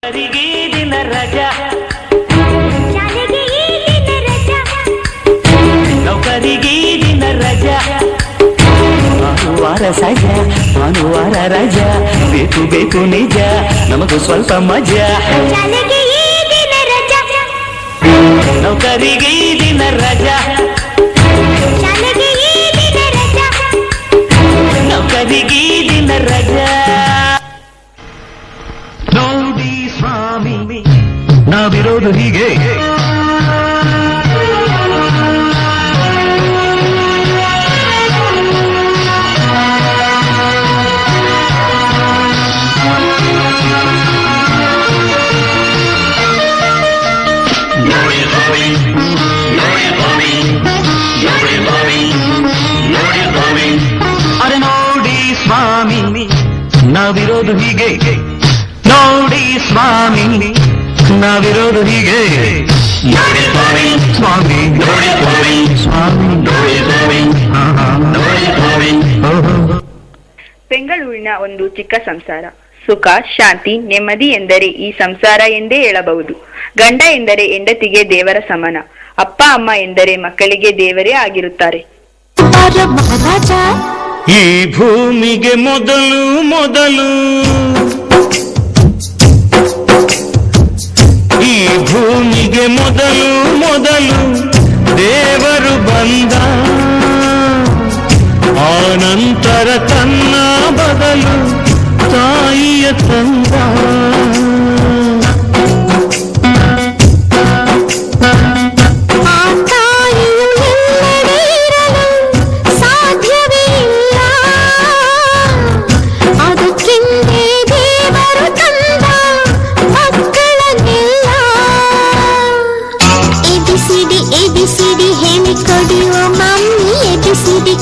ಈ ದಿನ ರಜಾ, ಶಾಲೆಗೆ ಈ ದಿನ ರಜಾ, ನೌಕರಿಗೆ ಈ ದಿನ ರಜಾ, ಭಾನುವಾರ ಸಜಾ, ಭಾನುವಾರ ರಜಾ, ಬೇಕು ಬೇಕು ನಿಜ, ನಮಗೂ ಸ್ವಲ್ಪ ಮಜಾ. ಶಾಲೆಗೆ ಈ ದಿನ ರಜಾ, ನೌಕರಿಗೆ ಈ ದಿನ ರಜಾ, ಶಾಲೆಗೆ ಈ ದಿನ ರಜಾ, ನೌಕರಿಗೆ ಈ ದಿನ ರಜಾ. ನೋಡಿ ಸ್ವಾಮಿ ನಾವಿರೋದು ಹೀಗೆ, ಅರೆ ನೋಡಿ ಸ್ವಾಮಿ ನಾವಿರೋದು ಹೀಗೆ, ನೋಡಿ ಸ್ವಾಮಿ ನಾವಿರೋದು ಹೀಗೆ, ಸ್ವಾಮಿ ಸ್ವಾಮಿ ಬೆಂಗಳೂರಿನ ಒಂದು ಚಿಕ್ಕ ಸಂಸಾರ. ಸುಖ ಶಾಂತಿ ನೆಮ್ಮದಿ ಎಂದರೆ ಈ ಸಂಸಾರ ಎಂದೇ ಹೇಳಬಹುದು. ಗಂಡ ಎಂದರೆ ಹೆಂಡತಿಗೆ ದೇವರ ಸಮಾನ, ಅಪ್ಪ ಅಮ್ಮ ಎಂದರೆ ಮಕ್ಕಳಿಗೆ ದೇವರೇ ಆಗಿರುತ್ತಾರೆ. ಈ ಭೂಮಿಗೆ ಮೊದಲು ಮೊದಲು, ಈ ಭೂಮಿಗೆ ಮೊದಲು ಮೊದಲು ದೇವರು ಬಂದ, ಆನಂತರ ತನ್ನ ಬದಲು ತಾಯಿಯ ತಂದ.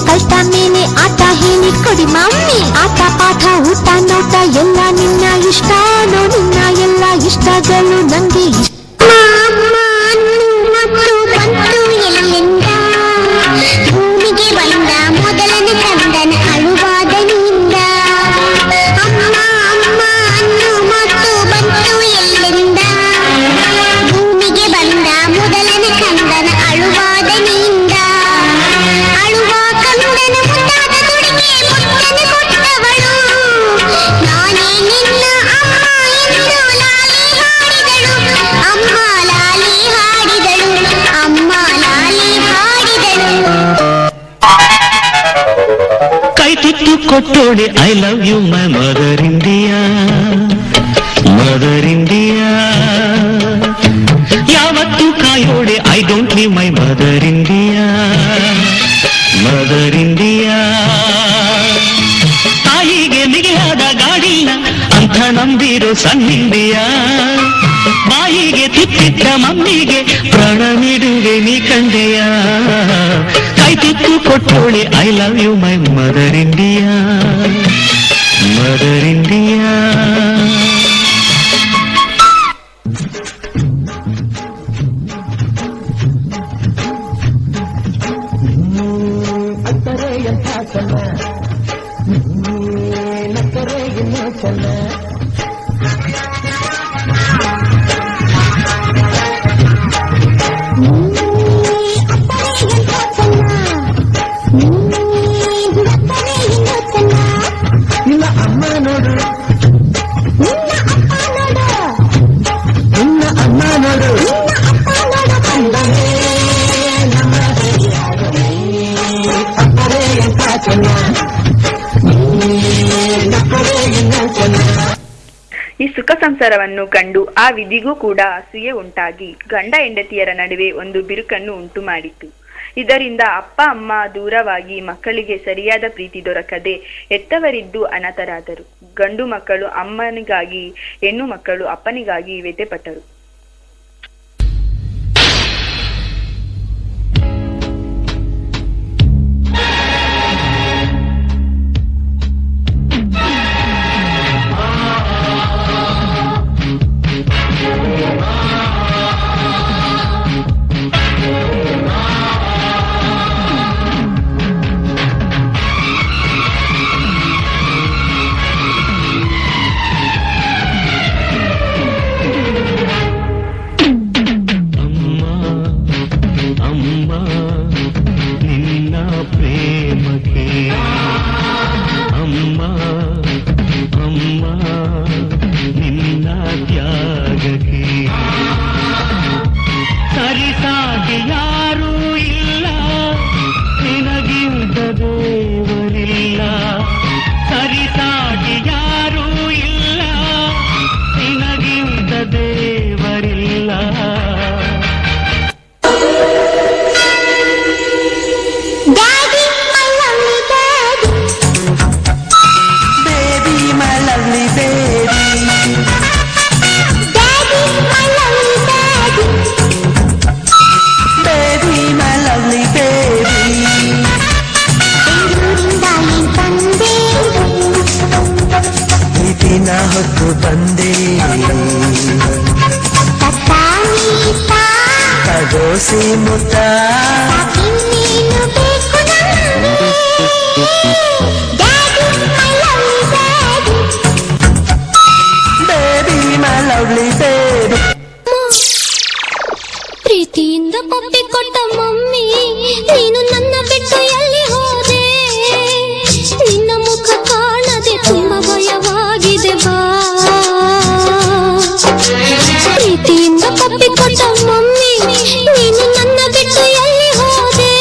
ಕಲ್ತ ಮೇಲೆ ಆಟ ಹೇಳಿ ಕೊಡಿ ಮಮ್ಮಿ, ಆಟ ಪಾಠ ಊಟ ನೋಟ ಎಲ್ಲ ನಿನ್ನ ಇಷ್ಟನೋ, ನಿನ್ನ ಎಲ್ಲ ಇಷ್ಟಗಳು ನಂಗೆ ಇಷ್ಟ. ಭೂಮಿಗೆ ಬಂದ ಮೊದಲನೇ ಕಂದನ ಅಳುವಾದನಿಂದ, ಅಮ್ಮ ಅಮ್ಮ ಅನ್ನು ಮತ್ತು ಬಂತು ಎಲ್ಲಿಂದ. ಭೂಮಿಗೆ ಬಂದ ಮೊದಲನೇ ಕಂದನ ಅಳುವಾದನಿಂದ, ಅಳುವ ಕಂದನ ಮುದ್ದಾದ ತುಡಿಗೆ ಮುತ್ತನೆ ಕೊಟ್ಟವಳು, ನಾನೇ ನಿನ್ನ ಅಮ್ಮ ಎಂದು ಲಾಲಿ ಹಾಡಿದಳು, ಅಮ್ಮ ಲಾಲಿ ಹಾಡಿದಳು, ಅಮ್ಮ ಲಾಲಿ ಹಾಡಿದಳು. ಕೈ ತುತ್ತು ಕೊಟ್ಟೋಳೆ I love you my mother India, mother India. ಯಾವತ್ತು ಕಾಯೋಡೆ I don't leave my mother India, mother India. ತಾಯಿಗೆ ಮಿಗಿಲಾದ ಗಾಡಿಲ್ಲ ಅಂತ ನಂಬಿರೋ ಸಣ್ಣ ಇಂಡಿಯಾ, ಬಾಯಿಗೆ ತುತ್ತಿಟ್ಟ ಮಮ್ಮಿಗೆ ಪ್ರಾಣ ನೀಡುವೆ ನೀ ಕಂಡೆಯ. ಕೈ ತುತ್ತು ಕೊಟ್ಟೋಳೆ I love you my mother India, mother India. ನಿನ್ನ ಅಮ್ಮ ನೋಡು, ನಿನ್ನ ಅಮ್ಮ ನೋಡು, ಈ ಸುಖ ಸಂಸಾರವನ್ನು ಕಂಡು ಆ ವಿಧಿಗೂ ಕೂಡ ಅಸೂಯೆ ಉಂಟಾಗಿ ಗಂಡ ಹೆಂಡತಿಯರ ನಡುವೆ ಒಂದು ಬಿರುಕನ್ನು ಉಂಟು ಮಾಡಿತು. ಇದರಿಂದ ಅಪ್ಪ ಅಮ್ಮ ದೂರವಾಗಿ ಮಕ್ಕಳಿಗೆ ಸರಿಯಾದ ಪ್ರೀತಿ ದೊರಕದೆ ಹೆತ್ತವರಿದ್ದು ಅನಾಥರಾದರು. ಗಂಡು ಮಕ್ಕಳು ಅಮ್ಮನಿಗಾಗಿ, ಹೆಣ್ಣು ಮಕ್ಕಳು ಅಪ್ಪನಿಗಾಗಿ ವ್ಯಥೆಪಟ್ಟರು. ದೇವರಿಲ್ಲ. ಹೊತ್ತು ಬಂದೆ ಕಗೋಸಿ ಮುತ್ತ ಬೇಬಿ ಮೈ ಲವ್ಲಿ ಬೇಬಿ. ಪ್ರೀತಿಯಿಂದ ಪಪ್ಪಿ ಕೊಟ್ಟ ಮಮ್ಮಿ, ನೀನು ನನ್ನ ಬಿಟ್ಟು ಎಲ್ಲಿ ಹೋದೆ? ನಿನ್ನ ಮುಖ ಕಾಣದೆ ತುಂಬ ಭಯವಾಗಿದೆ ಬಾ. ಪ್ರೀತಿಯಿಂದ ಪಪ್ಪಿ ಕೊಟ್ಟ ಮಮ್ಮಿ, ನೀನು ನನ್ನ ಬಿಟ್ಟು ಎಲ್ಲಿ ಹೋದೆ?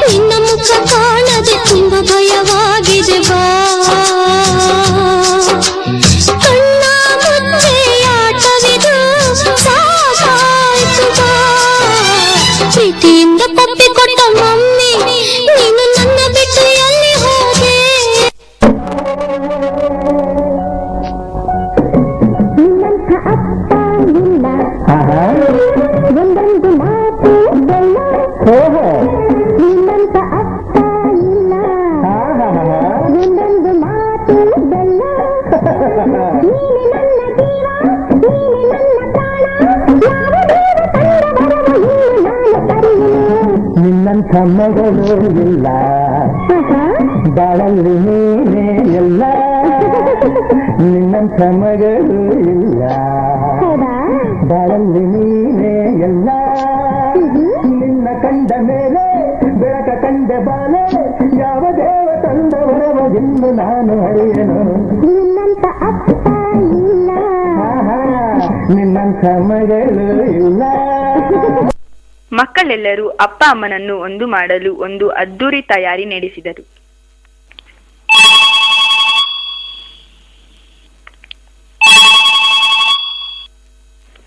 ನಿನ್ನ ಮುಖ ಕಾಣದೆ ತುಂಬ ಭಯವಾಗಿದೆ ಬಾ. ಕಣ್ಣ ಮುಚ್ಚೆ ಆಟವಿದು ಸಾಕಾಯ್ತು ಬಾ. ಪ್ರೀತಿಯಿಂದ ಪಪ್ಪಿ ಕೊಟ್ಟ ಮಮ್ಮಿ, ನೀನು ನನ್ನ ಬಿಟ್ಟು ಎಲ್ಲಿ ಹೋದೆ? ನಿನ್ನಂಥ ಅಪ್ಪ ಇಲ್ಲ, ಒಂದೊಂದು ಮಾತು ಬೆಲ್ಲ. ನಿನ್ನಂಥ ಅಪ್ಪ ಇಲ್ಲ, ಒಂದೊಂದು ಮಾತು ಬೆಲ್ಲ. ನೀನೆ ನನ್ನ ಜೀವ, ನೀನೆ ನನ್ನ ಪ್ರಾಣ, ಯಾವ ದೇವ ತಂದ ವರವು ಇನ್ನು ನಾನು ಕರೆಯುವೆ. ನಿನ್ನಂಥ ಮಗಳು ಇಲ್ಲ, ಬಾಳಲ್ಲಿ ನೀನೇ ಎಲ್ಲ. ನಿನ್ನಂಥ ಮಗಳು ಇಲ್ಲ, ಬಾಳಲ್ಲಿ ನೀನೇ ಎಲ್ಲ. ನಿನ್ನ ಕಂಡ ಮೇಲೆ ಬೆಳಕ ಕಂಡ ಬಾಲೆ, ಯಾವ ದೇವ ತಂದವರವ ಇನ್ನು ನಾನು ಅರಿಯನು. ನಿನ್ನಂಥ ಅಪ್ಪ ಇಲ್ಲ, ನಿನ್ನಂಥ ಮಗಳು ಇಲ್ಲ. ಮಕ್ಕಳೆಲ್ಲರೂ ಅಪ್ಪ ಅಮ್ಮನನ್ನು ಒಂದು ಮಾಡಲು ಒಂದು ಅದ್ದೂರಿ ತಯಾರಿ ನಡೆಸಿದರು.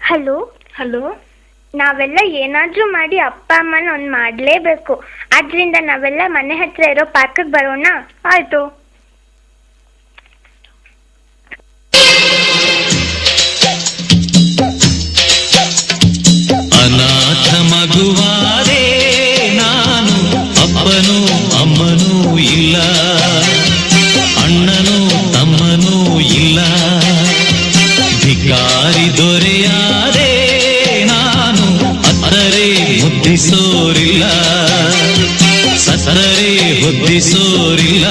ಹಲೋ ಹಲೋ, ನಾವೆಲ್ಲ ಏನಾದ್ರೂ ಮಾಡಿ ಅಪ್ಪ ಅಮ್ಮನ ಒಂದ್ ಮಾಡ್ಲೇಬೇಕು. ಆದ್ರಿಂದ ನಾವೆಲ್ಲ ಮನೆ ಹತ್ರ ಇರೋ ಪಾರ್ಕ್ಗೆ ಬರೋಣ. ಆಯ್ತು. ಅನಾಥ ಮಗುವಾದೆ ನಾನು, ಅಪ್ಪನೂ ಅಮ್ಮನೂ ಇಲ್ಲ, ಅಣ್ಣನೂ ತಮ್ಮನೂ ಇಲ್ಲ. ಭಿಕಾರಿ ದೊರೆಯಾದೆ ನಾನು, ಅತ್ತರೆ ಮುದ್ದಿಸೋರಿಲ್ಲ, ಸತ್ತರೆ ಹೊದ್ದಿಸೋರಿಲ್ಲ.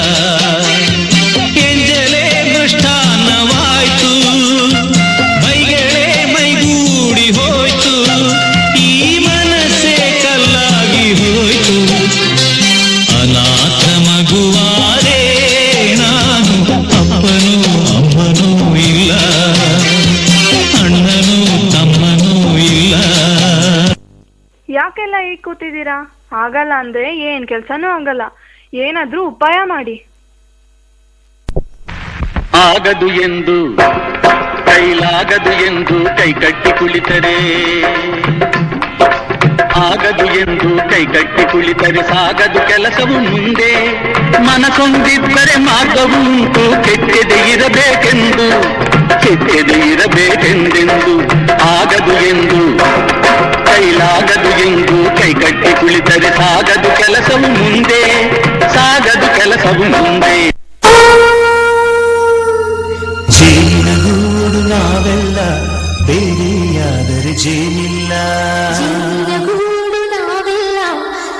ಎಂಜಲೆ ಮೃಷ್ಟಾನ್ನವಾಯ್ತು, ಬೈಗಳೇ ಮೈಗೂಡಿ ಹೋಯ್ತು, ಈ ಮನಸ್ಸೇ ಕಲ್ಲಾಗಿ ಹೋಯ್ತು. ಅನಾಥ ಮಗುವಾದೆ ನಾನು, ಅಪ್ಪನೂ ಅಮ್ಮನೂ ಇಲ್ಲ, ಅಣ್ಣನೂ ತಮ್ಮನೂ ಇಲ್ಲ. ಯಾಕೆಲ್ಲ ಈಗ ಕೂತಿದ್ದೀರಾ? ಆಗಲ್ಲ ಅಂದ್ರೆ ಏನ್ ಕೆಲ್ಸನೂ ಆಗಲ್ಲ. ಏನಾದ್ರೂ ಉಪಾಯ ಮಾಡಿ. ಆಗದು ಎಂದು ಕೈಲಾಗದು ಎಂದು ಕೈ ಕಟ್ಟಿ ಕುಳಿತರೆ, ಆಗದು ಎಂದು ಕೈ ಕಟ್ಟಿ ಕುಳಿತರೆ ಸಾಗದು ಕೆಲಸವು ಮುಂದೆ. ಮನಸೊಂದಿದ್ದರೆ ಮಾರ್ಗವು ಉಂಟು, ಕೆಟ್ಟದೆ ಇರಬೇಕೆಂದು, ಕೆಟ್ಟದೆ ಇರಬೇಕೆಂದೆಂದು. ಆಗದು ಎಂದು ಕೈಲಾಗದು ಎಂದು ಕೈ ಕಟ್ಟಿ ಕುಳಿತರೆ ಸಾಗದು ಕೆಲಸವು ಮುಂದೆ, ಸಾಗದು ಕೆಲಸವು ಮುಂದೆ. ಜೇನುಗೂಡು ನಾವೆಲ್ಲ, ಬೇರೆಯಾದರೆ ಜೇನಿಲ್ಲ. ಜೇನಿನಗೂಡು ನಾವೆಲ್ಲ,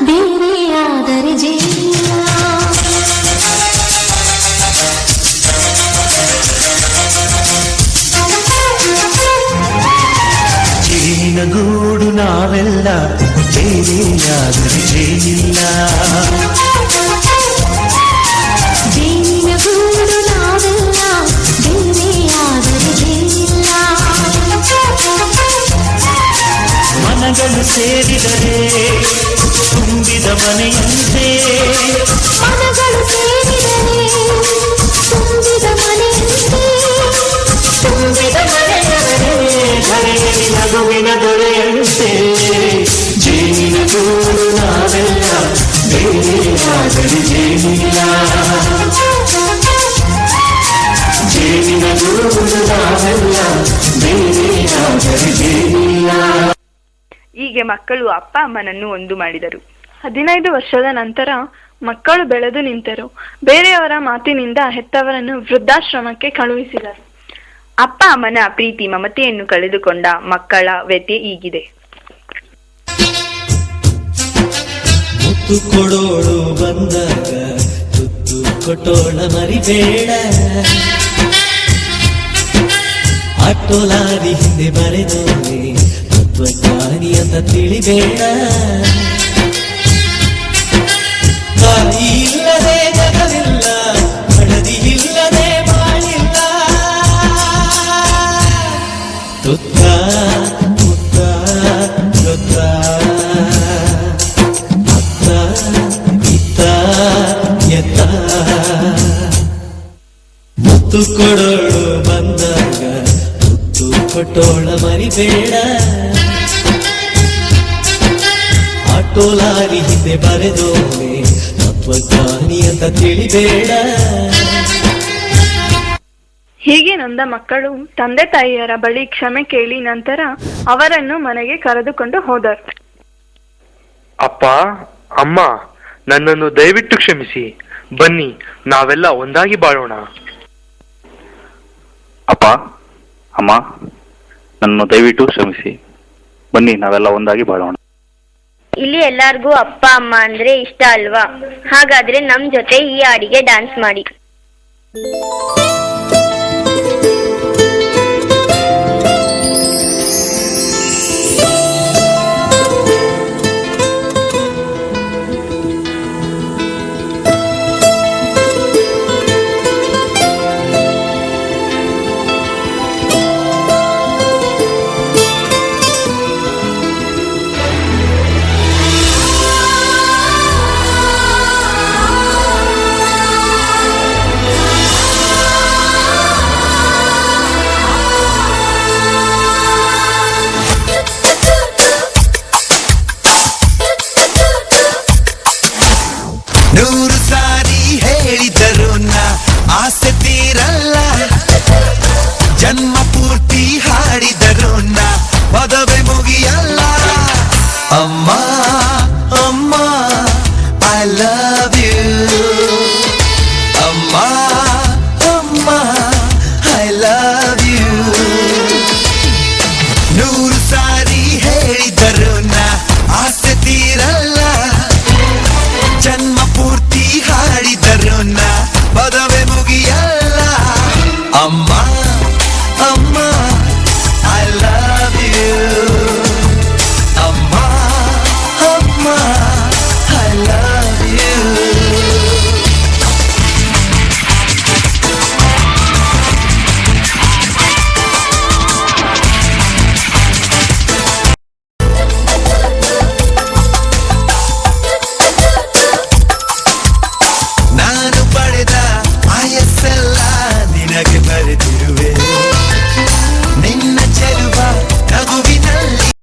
ಬೇರೆಯಾದರೆ ಜೇನಿಲ್ಲ. ಜೇನಿನಗೂಡು ನಾವೆಲ್ಲ, ಬೇರೆಯಾದರೆ ಜೇನಿಲ್ಲ. ಜೇನಿನಗೂಡು ನಾವೆಲ್ಲ, ಬೇರೆಯಾದರೆ ಜೇನಿಲ್ಲ. ಮನಗಳು ಸೇರಿದರೆ ತುಂಬಿದ ಮನೆಯಂತೆ, ಮನಗಳು ಸೇರಿದರೆ ತುಂಬಿದ ಮನೆಯಂತೆ, ತುಂಬಿದ ಮನೆಯವರೇ ಗರಿ ಜೇನಿಲ್ಲ ಜೇನಿನ ಗೂಡು ನಾವೆಲ್ಲ ಬೇರೆಯಾದರೆ ಜೇನಿಲ್ಲ. ಹೀಗೆ ಮಕ್ಕಳು ಅಪ್ಪ ಅಮ್ಮನನ್ನು ಒಂದು ಮಾಡಿದರು. 15 ವರ್ಷದ ನಂತರ ಮಕ್ಕಳು ಬೆಳೆದು ನಿಂತರು. ಬೇರೆಯವರ ಮಾತಿನಿಂದ ಹೆತ್ತವರನ್ನು ವೃದ್ಧಾಶ್ರಮಕ್ಕೆ ಕಳುಹಿಸಿದರು. ಅಪ್ಪ ಅಮ್ಮನ ಪ್ರೀತಿ ಮಮತೆಯನ್ನು ಕಳೆದುಕೊಂಡ ಮಕ್ಕಳ ವ್ಯಥೆ ಹೀಗಿದೆ. ಮುತ್ತು ಕೊಡೋಳು ಬಂದಾಗ ತುತ್ತು ಕೊಟ್ಟೋಳ ಮರಿಬೇಡ, ಆಟೋಲಾರಿ ಹಿಂದೆ ಬರೆದೋನೆ ತತ್ವಜ್ಞಾನಿ ಅಂತ ತಿಳಿಬೇಡ. ತಾಯಿ ಇಲ್ಲದೆ ಜಗವಿಲ್ಲ, ಹಳದಿ ಇಲ್ಲದೆ ಬಾಳಿಲ್ಲ. ತುತ್ತ ಮುತ್ತ ಗೊತ್ತ ಅತ್ತ ಇತ್ತ ಎತ್ತ. ಮುತ್ತು ಕೊಡೋಳು ಬಂದಾಗ ತುತ್ತು ಕೊಟ್ಟೋಳ ಮರಿಬೇಡ, ಆಟೋಲಾರಿ ಹಿಂದೆ ಬರೆದೋನೆ ತತ್ವಜ್ಞಾನಿ ಅಂತ ತಿಳಿಬೇಡ. ಹೀಗೆ ನೊಂದ ಮಕ್ಕಳು ತಂದೆ ತಾಯಿಯರ ಬಳಿ ಕ್ಷಮೆ ಕೇಳಿ ನಂತರ ಅವರನ್ನು ಮನೆಗೆ ಕರೆದುಕೊಂಡು ಹೋದರು. ಅಪ್ಪ ಅಮ್ಮ, ನನ್ನನ್ನು ದಯವಿಟ್ಟು ಕ್ಷಮಿಸಿ. ಬನ್ನಿ, ನಾವೆಲ್ಲ ಒಂದಾಗಿ ಬಾಳೋಣ. ಅಪ್ಪ ಅಮ್ಮ, ನನ್ನನ್ನು ದಯವಿಟ್ಟು ಕ್ಷಮಿಸಿ. ಬನ್ನಿ, ನಾವೆಲ್ಲ ಒಂದಾಗಿ ಬಾಳೋಣ. ಇಲ್ಲಿ ಎಲ್ಲಾರ್ಗೂ ಅಪ್ಪ ಅಮ್ಮ ಅಂದ್ರೆ ಇಷ್ಟ ಅಲ್ವಾ? ಹಾಗಾದ್ರೆ ನಮ್ ಜೊತೆ ಈ ಹಾಡಿಗೆ ಡ್ಯಾನ್ಸ್ ಮಾಡಿ. ಆಸೆ ತೀರಲ್ಲ, ಜನ್ಮ ಪೂರ್ತಿ ಹಾಡಿದರು ಪದವೇ ಮುಗಿಯಲ್ಲ. ಅಮ್ಮ ಅಮ್ಮ ಐ ಲವ್ ಯು, ಅಮ್ಮ ಅಮ್ಮ ಐ ಲವ್ ಯು. 100 ಸಾರಿ ಹೇಳಿದರು ಆಸೆ ತೀರಲ್ಲ, ಜನ್ಮ ಪೂರ್ತಿ ಹಾಡಿದರು ಪದವೇ ಮುಗಿಯಲ್ಲ. ಅಮ್ಮ ಅಮ್ಮ ಐ ಲವ್ ಯು, ಅಮ್ಮ ಅಮ್ಮ ಐ ಲವ್ ಯು. ನಾನು ಪಡೆದ ಆಯಸ್ಸೆಲ್ಲ ನಿನಗೆ ಬರೆದಿರುವೆ.